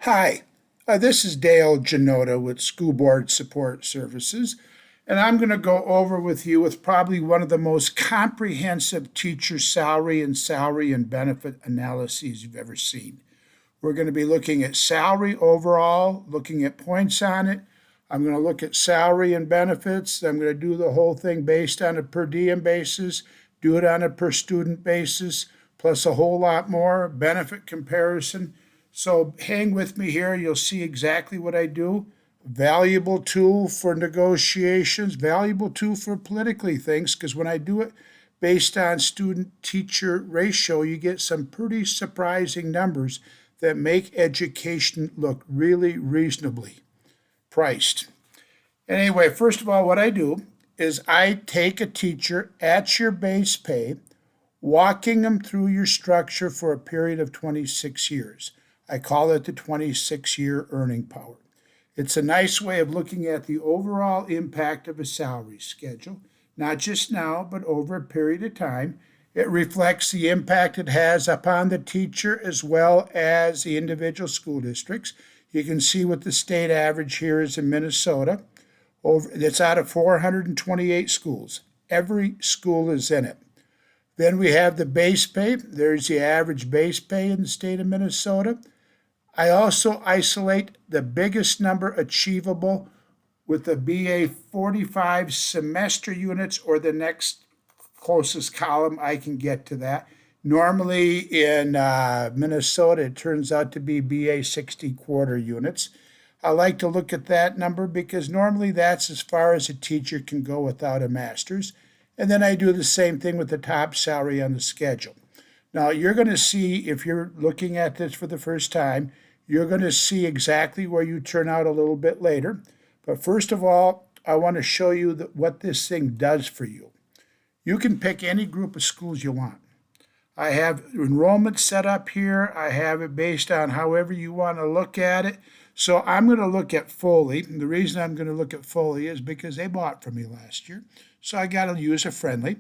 Hi, this is Dale Janota with School Board Support Services, and I'm going to go over with you with probably one of the most comprehensive teacher salary and benefit analyses you've ever seen. We're going to be looking at salary overall, looking at points on it. I'm going to look at salary and benefits. I'm going to do the whole thing based on a per diem basis, do it on a per student basis, plus a whole lot more, benefit comparison. So hang with me here. You'll see exactly what I do. Valuable tool for negotiations, valuable tool for politically things, because when I do it based on student teacher ratio, you get some pretty surprising numbers that make education look really reasonably priced. Anyway, first of all, what I do is I take a teacher at your base pay, walking them through your structure for a period of 26 years. I call it the 26-year earning power. It's a nice way of looking at the overall impact of a salary schedule, not just now, but over a period of time. It reflects the impact it has upon the teacher as well as the individual school districts. You can see what the state average here is in Minnesota. It's out of 428 schools. Every school is in it. Then we have the base pay. There's the average base pay in the state of Minnesota. I also isolate the biggest number achievable with the BA 45 semester units, or the next closest column I can get to that. Normally in Minnesota, it turns out to be BA 60 quarter units. I like to look at that number because normally that's as far as a teacher can go without a master's. And then I do the same thing with the top salary on the schedule. Now, you're going to see, if you're looking at this for the first time, you're going to see exactly where you turn out a little bit later. But first of all, I want to show you what this thing does for you. You can pick any group of schools you want. I have enrollment set up here. I have it based on however you want to look at it. So I'm going to look at Foley. And the reason I'm going to look at Foley is because they bought from me last year. So I got to use a friendly.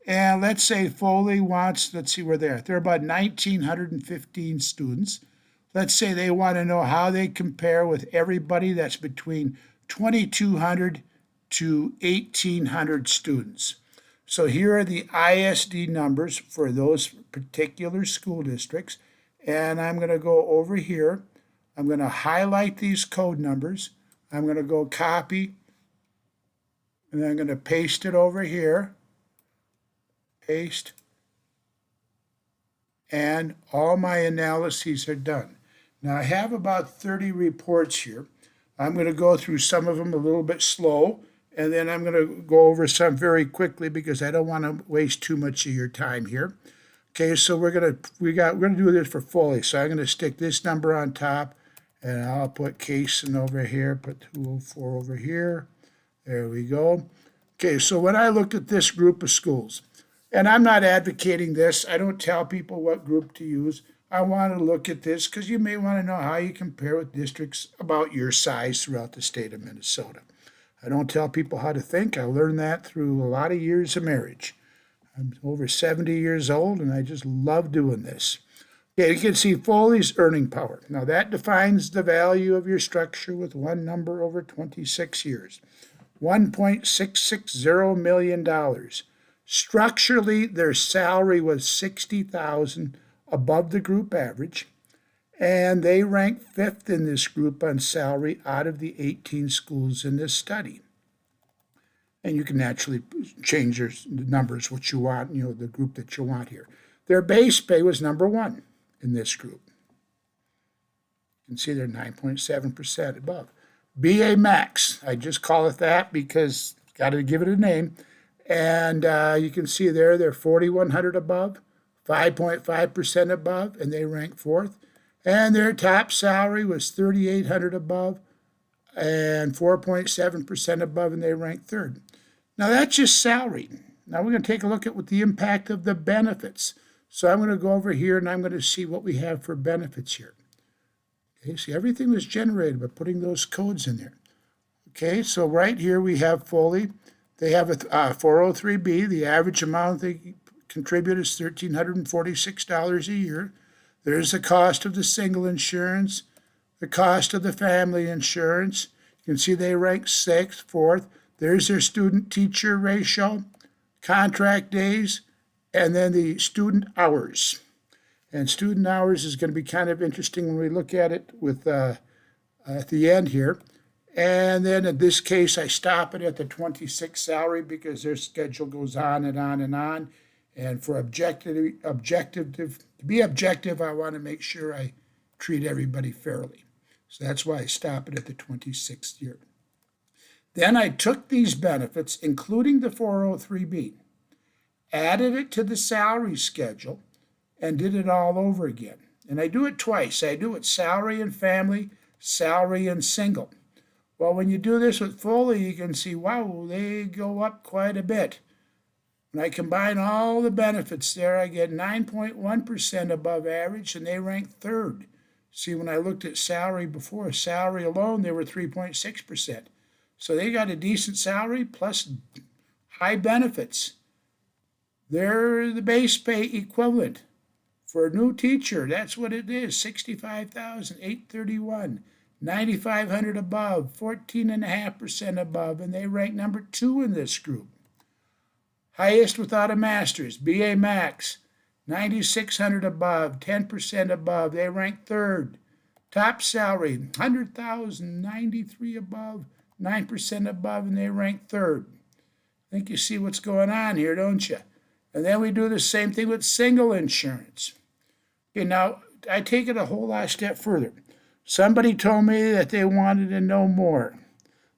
And let's say Foley wants, let's see where they're at. They're about 1,915 students. Let's say they want to know how they compare with everybody that's between 2,200 to 1,800 students. So here are the ISD numbers for those particular school districts. And I'm going to go over here. I'm going to highlight these code numbers. I'm going to go copy, and then I'm going to paste it over here. Paste. And all my analyses are done. Now I have about 30 reports here. I'm going to go through some of them a little bit slow, and then I'm going to go over some very quickly because I don't want to waste too much of your time here. Okay, so we're going to do this for Foley. So I'm going to stick this number on top, and I'll put Cason over here, put 204 over here. There we go. Okay, so when I look at this group of schools, and I'm not advocating this, I don't tell people what group to use. I want to look at this because you may want to know how you compare with districts about your size throughout the state of Minnesota. I don't tell people how to think. I learned that through a lot of years of marriage. I'm over 70 years old, and I just love doing this. Okay, you can see Foley's earning power. Now that defines the value of your structure with one number over 26 years. $1.660 million. Structurally, their salary was $60,000 above the group average, and they rank fifth in this group on salary out of the 18 schools in this study. And you can naturally change your numbers, what you want, the group that you want here. Their base pay was number one in this group. You can see they're 9.7% above. BA Max, I just call it that because got to give it a name. And you can see there they're 4,100 above, 5.5% above, and they rank fourth. And their top salary was 3,800 above and 4.7% above, and they rank third. Now that's just salary. Now we're going to take a look at what the impact of the benefits. So I'm going to go over here and I'm going to see what we have for benefits here. Okay, see, everything was generated by putting those codes in there. Okay, so right here we have Foley. They have a 403B. The average amount they contribute is $1,346 a year. There's the cost of the single insurance. the cost of the family insurance. You can see they rank sixth, fourth. There's their student-teacher ratio, contract days, and then the student hours. And student hours is going to be kind of interesting when we look at it with at the end here. And then in this case, I stop it at the 26 salary because their schedule goes on and on and on. And for to be objective, I want to make sure I treat everybody fairly. So that's why I stop it at the 26th year. Then I took these benefits, including the 403B, added it to the salary schedule, and did it all over again. And I do it twice. I do it salary and family, salary and single. Well, when you do this with Foley, you can see, wow, they go up quite a bit. When I combine all the benefits there, I get 9.1% above average, and they rank third. See, when I looked at salary before, salary alone, they were 3.6%. So they got a decent salary plus high benefits. They're the base pay equivalent. For a new teacher, that's what it is, $65,831. 9,500 above, 14.5% above, and they rank number 2 in this group. Highest without a master's, BA Max, 9,600 above, 10% above, they rank 3rd. Top salary, 100,000, 93 above, 9% above, and they rank 3rd. I think you see what's going on here, don't you? And then we do the same thing with single insurance. Okay, now I take it a whole lot step further. Somebody told me that they wanted to know more.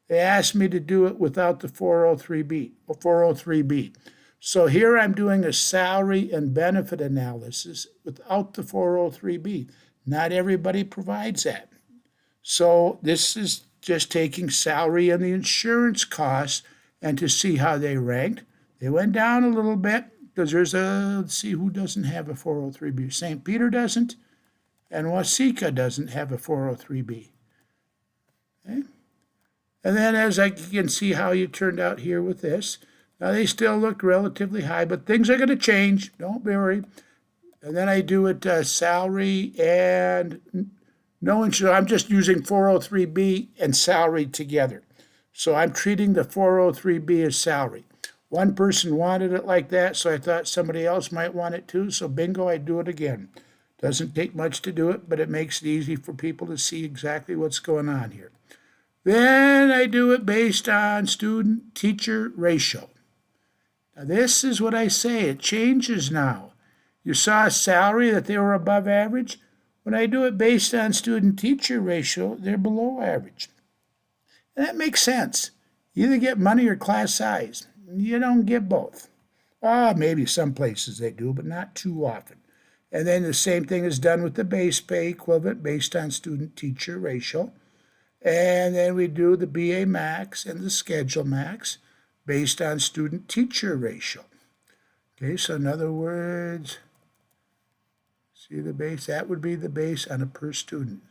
They asked me to do it without the 403B. So here I'm doing a salary and benefit analysis without the 403B. Not everybody provides that. So this is just taking salary and the insurance costs and to see how they ranked. They went down a little bit because let's see who doesn't have a 403B. St. Peter doesn't. And Waseca doesn't have a 403B. Okay? And then as I can see how you turned out here with this, now they still look relatively high, but things are going to change. Don't worry. And then I do it salary and no insurance. I'm just using 403B and salary together. So I'm treating the 403B as salary. One person wanted it like that, so I thought somebody else might want it too. So bingo, I do it again. Doesn't take much to do it, but it makes it easy for people to see exactly what's going on here. Then I do it based on student-teacher ratio. Now this is what I say, it changes now. You saw a salary that they were above average. When I do it based on student-teacher ratio, they're below average. And that makes sense. You either get money or class size. You don't get both. Maybe some places they do, but not too often. And then the same thing is done with the base pay equivalent based on student-teacher ratio. And then we do the BA max and the schedule max based on student-teacher ratio. Okay, so in other words, see the base, that would be the base on a per student.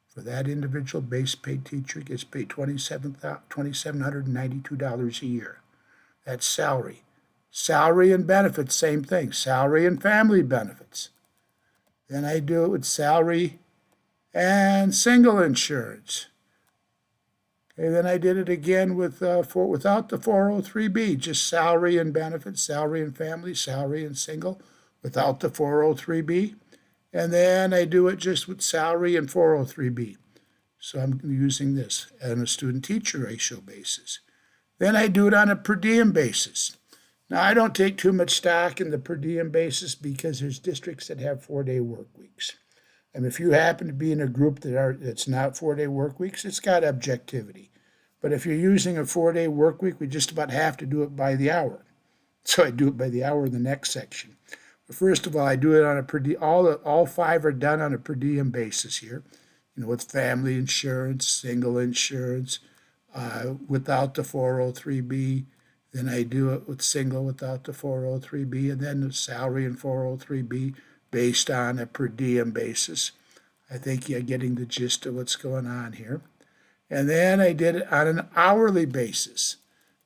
For that individual base paid teacher gets paid $2,792 a year. That's salary. Salary and benefits, same thing. Salary and family benefits. Then I do it with salary and single insurance. Okay, then I did it again with without the 403B, just salary and benefits, salary and family, salary and single, without the 403B. And then I do it just with salary and 403B. So I'm using this on a student-teacher ratio basis. Then I do it on a per diem basis. Now, I don't take too much stock in the per diem basis because there's districts that have 4-day work weeks. And if you happen to be in a group that's not 4-day work weeks, it's got objectivity. But if you're using a 4-day work week, we just about have to do it by the hour. So I do it by the hour in the next section. But first of all, I do it on a per diem. All 5 are done on a per diem basis here. With family insurance, single insurance, without the 403B. Then I do it with single without the 403B, and then the salary and 403B based on a per diem basis. I think you're getting the gist of what's going on here. And then I did it on an hourly basis.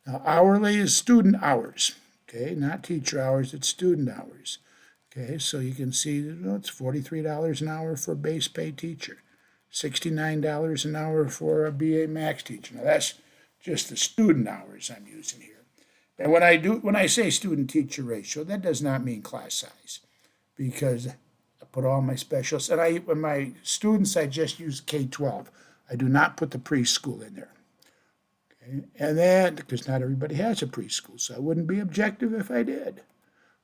Now, hourly is student hours, okay? Not teacher hours, it's student hours. Okay, so you can see it's $43 an hour for a base pay teacher. $69 an hour for a BA Max teacher. Now that's just the student hours I'm using here. And when I say student teacher ratio, that does not mean class size, because I put all my specials, and when my students, I just use K-12. I do not put the preschool in there. Okay? And then, because not everybody has a preschool, so I wouldn't be objective if I did.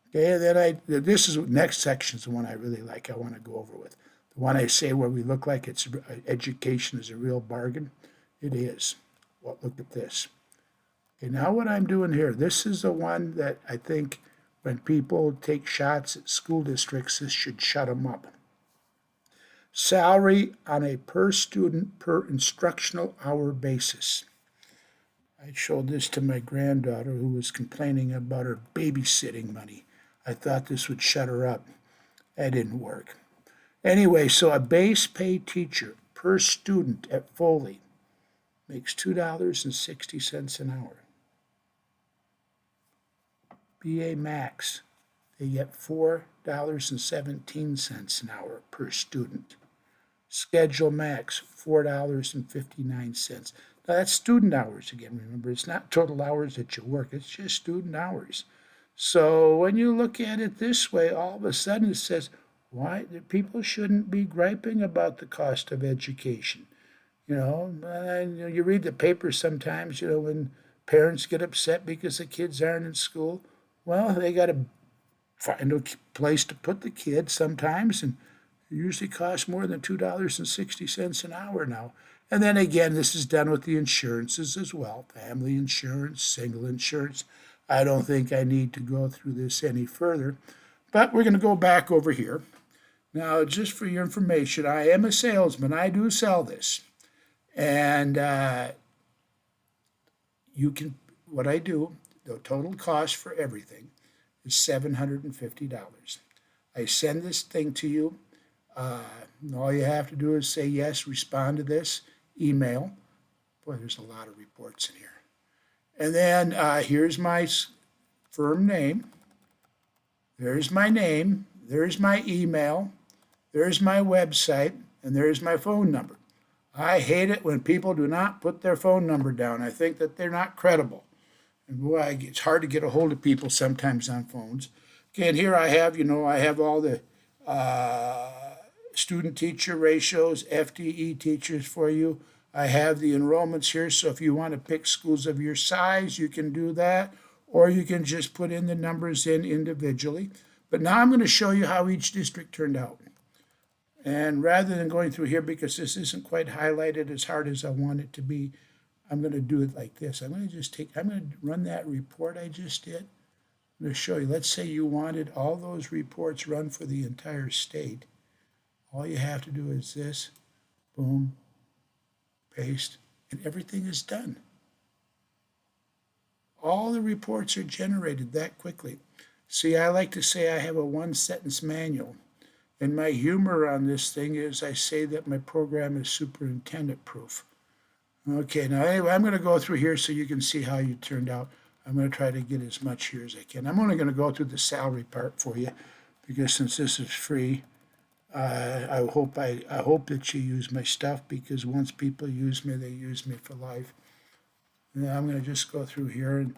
Okay, and then this is next section is the one I really like. I want to go over with the one I say where we look like it's education is a real bargain. It is. Well, look at this. Okay, now what I'm doing here, this is the one that I think when people take shots at school districts, this should shut them up. Salary on a per student per instructional hour basis. I showed this to my granddaughter who was complaining about her babysitting money. I thought this would shut her up. That didn't work. Anyway, so a base pay teacher per student at Foley makes $2.60 an hour. BA Max, they get $4.17 an hour per student. Schedule Max, $4.59. Now that's student hours again. Remember, it's not total hours that you work, it's just student hours. So when you look at it this way, all of a sudden it says, why people shouldn't be griping about the cost of education. And you read the paper sometimes, when parents get upset because the kids aren't in school. Well, they got to find a place to put the kids sometimes, and it usually costs more than $2.60 an hour now. And then again, this is done with the insurances as well, family insurance, single insurance. I don't think I need to go through this any further, but we're going to go back over here. Now, just for your information, I am a salesman. I do sell this. And what I do, the total cost for everything is $750. I send this thing to you. All you have to do is say yes, respond to this, email. Boy, there's a lot of reports in here. And then here's my firm name. There's my name. There's my email. There's my website. And there's my phone number. I hate it when people do not put their phone number down. I think that they're not credible. And boy, it's hard to get a hold of people sometimes on phones. Okay, and here I have all the student-teacher ratios, FTE teachers for you. I have the enrollments here, so if you want to pick schools of your size, you can do that, or you can just put in the numbers in individually. But now I'm going to show you how each district turned out. And rather than going through here, because this isn't quite highlighted as hard as I want it to be, I'm going to do it like this. I'm going to run that report I just did. I'm going to show you. Let's say you wanted all those reports run for the entire state. All you have to do is this, boom, paste, and everything is done. All the reports are generated that quickly. See, I like to say I have a one-sentence manual. And my humor on this thing is I say that my program is superintendent proof. Okay, now anyway, I'm going to go through here so you can see how you turned out. I'm going to try to get as much here as I can. I'm only going to go through the salary part for you because since this is free, I hope that you use my stuff, because once people use me, they use me for life. And I'm going to just go through here, and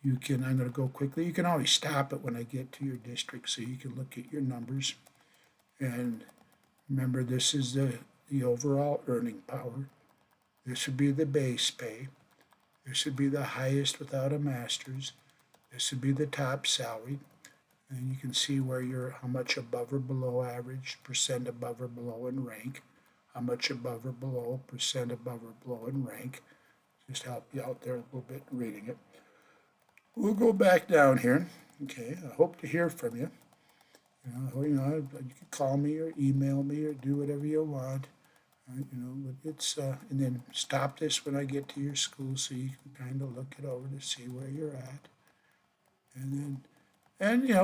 I'm going to go quickly. You can always stop it when I get to your district so you can look at your numbers. And remember, this is the overall earning power. This would be the base pay. This would be the highest without a master's. This would be the top salary. And you can see where how much above or below average, percent above or below in rank, how much above or below, percent above or below in rank. Just help you out there a little bit reading it. We'll go back down here. Okay, I hope to hear from you. You can call me or email me or do whatever you want. It's and then stop this when I get to your school so you can kind of look it over to see where you're at. And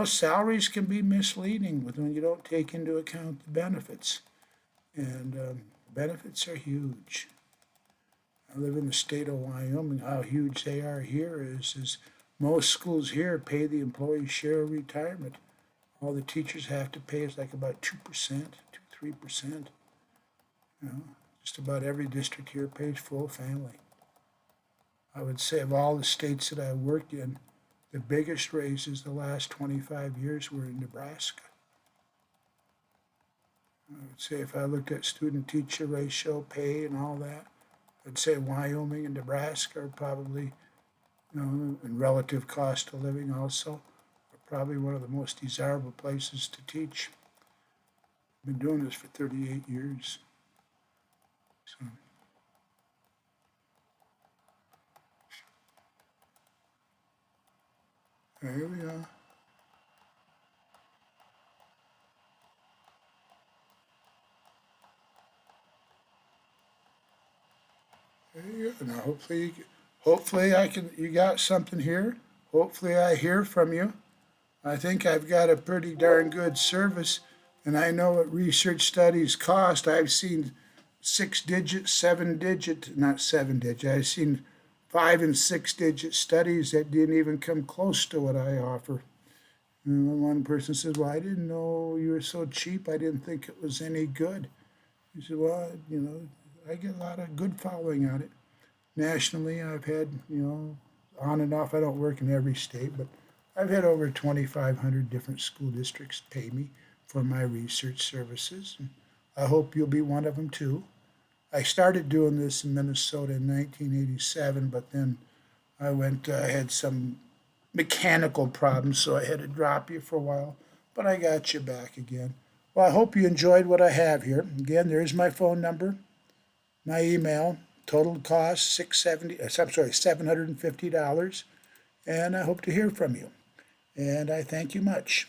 salaries can be misleading when you don't take into account the benefits. And benefits are huge. I live in the state of Wyoming. How huge they are here is most schools here pay the employee's share of retirement. All the teachers have to pay is like about 2%, 3%. You know, just about every district here pays full family. I would say of all the states that I worked in, the biggest raises the last 25 years were in Nebraska. I would say if I looked at student-teacher ratio, pay, and all that, I'd say Wyoming and Nebraska are probably, and relative cost of living also, are probably one of the most desirable places to teach. I've been doing this for 38 years. So there we are. There you go. Now hopefully you got something here. Hopefully I hear from you. I think I've got a pretty darn good service, and I know what research studies cost. I've seen 6 digit, 7 digit, not 7 digit. I've seen 5 and 6 digit studies that didn't even come close to what I offer. One person says, "Well, I didn't know you were so cheap. I didn't think it was any good." He said, "Well, I get a lot of good following on it. Nationally, I've had, on and off. I don't work in every state, but I've had over 2,500 different school districts pay me for my research services. And I hope you'll be one of them too. I started doing this in Minnesota in 1987, but then I had some mechanical problems, so I had to drop you for a while, but I got you back again. Well, I hope you enjoyed what I have here. Again, there's my phone number, my email, total cost $750, and I hope to hear from you. And I thank you much.